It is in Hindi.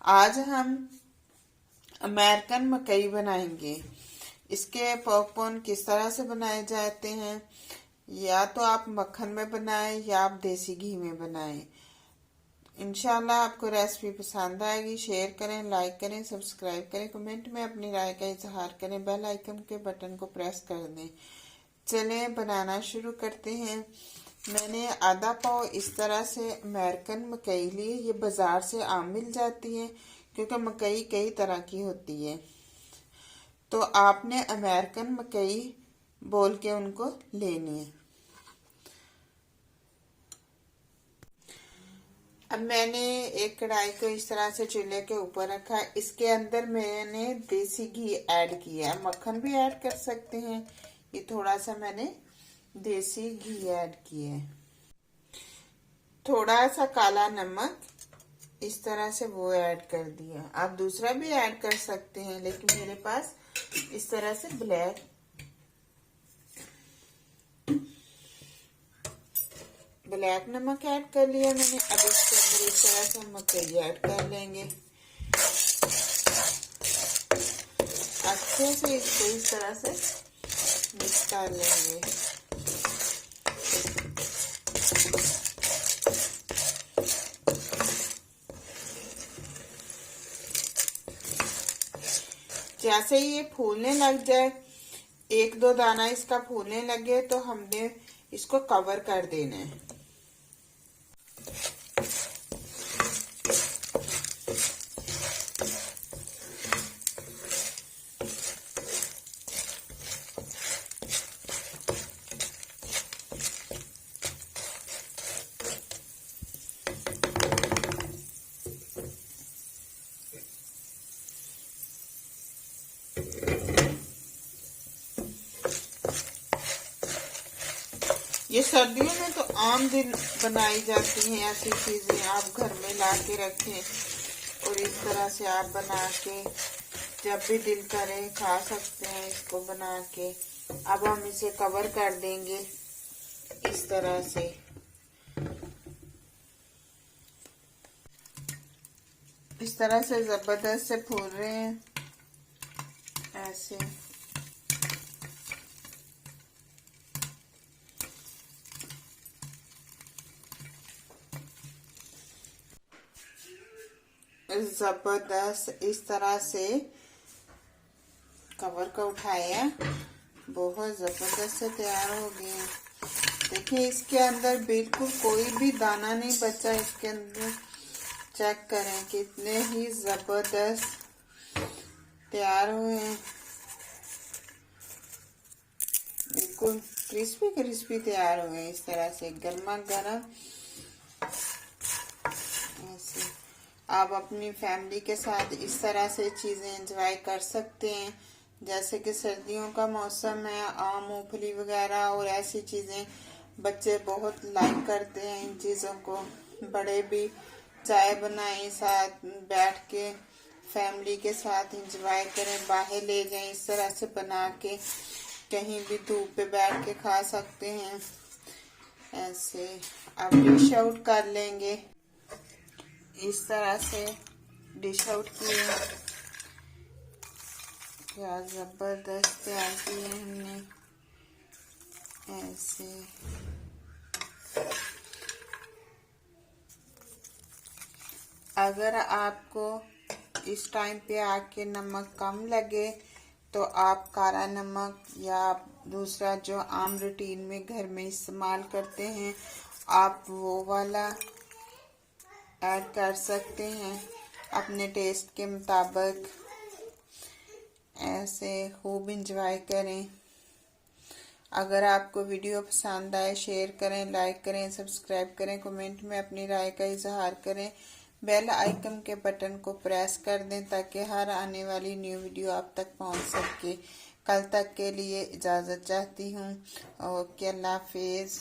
आज हम अमेरिकन मकई बनाएंगे। इसके पॉपकॉर्न किस तरह से बनाए जाते हैं, या तो आप मक्खन में बनाएं या आप देसी घी में बनाएं। इंशाल्लाह आपको रेसिपी पसंद आएगी। शेयर करें, लाइक करें, सब्सक्राइब करें, कमेंट में अपनी राय का इजहार करें, बेल आइकन के बटन को प्रेस कर दें। चलें बनाना शुरू करते हैं। मैंने आधा पाव इस तरह से अमेरिकन मकई ली। ये बाजार से आम मिल जाती है क्योंकि मकई कई तरह की होती है, तो आपने अमेरिकन मकई बोल के उनको लेनी है। अब मैंने एक कढ़ाई को इस तरह से चूल्हे के ऊपर रखा है। इसके अंदर मैंने देसी घी ऐड किया है, मक्खन भी ऐड कर सकते हैं। ये थोड़ा सा मैंने देसी घी ऐड किया है। थोड़ा सा काला नमक इस तरह से वो ऐड कर दिया। आप दूसरा भी ऐड कर सकते हैं, लेकिन मेरे पास इस तरह से ब्लैक नमक ऐड कर लिया मैंने। अब इसके अंदर इस तरह से मकई ऐड कर लेंगे। अच्छे से इसको इस तरह से मिक्स कर लेंगे। जैसे ये फूलने लग जाए, एक दो दाना इसका फूलने लगे, तो हमने इसको कवर कर देना है। ये सर्दियों में तो आम दिन बनाई जाती हैं ऐसी चीजें। आप घर में ला के रखें और इस तरह से आप बना के जब भी दिल करे खा सकते हैं इसको बना के। अब हम इसे कवर कर देंगे इस तरह से। इस तरह से जबरदस्त से फूल रहे हैं ऐसे। जबरदस्त इस तरह से कवर को उठाया, बहुत जबरदस्त से तैयार हो गए। देखिए इसके अंदर बिल्कुल कोई भी दाना नहीं बचा। इसके अंदर चेक करें कितने ही जबरदस्त तैयार हुए हैं। बिल्कुल क्रिस्पी क्रिस्पी तैयार हुए हैं इस तरह से, गर्मा गर्म ऐसे। आप अपनी फैमिली के साथ इस तरह से चीजें एंजॉय कर सकते हैं। जैसे कि सर्दियों का मौसम है, आम मूंगफली वगैरह और ऐसी चीजें बच्चे बहुत लाइक करते हैं इन चीजों को। बड़े भी चाय बनाएं, साथ बैठ के फैमिली के साथ एंजॉय करें, बाहर ले जाएं इस तरह से बना के, कहीं भी धूप पे बैठ के खा सकते हैं ऐसे। अब डिश आउट कर लेंगे। इस तरह से डिश आउट किए, क्या जबरदस्त तैयार किए हमने ऐसे। अगर आपको इस टाइम पे आके नमक कम लगे तो आप काला नमक या दूसरा जो आम रूटीन में घर में इस्तेमाल करते हैं आप वो वाला ऐड कर सकते हैं अपने टेस्ट के मुताबिक। ऐसे खूब इंजॉय करें। अगर आपको वीडियो पसंद आए शेयर करें, लाइक करें, सब्सक्राइब करें, कमेंट में अपनी राय का इजहार करें, बेल आइकन के बटन को प्रेस कर दें ताकि हर आने वाली न्यू वीडियो आप तक पहुंच सके। कल तक के लिए इजाज़त चाहती हूँ। ओके, अल्लाह हाफिज़।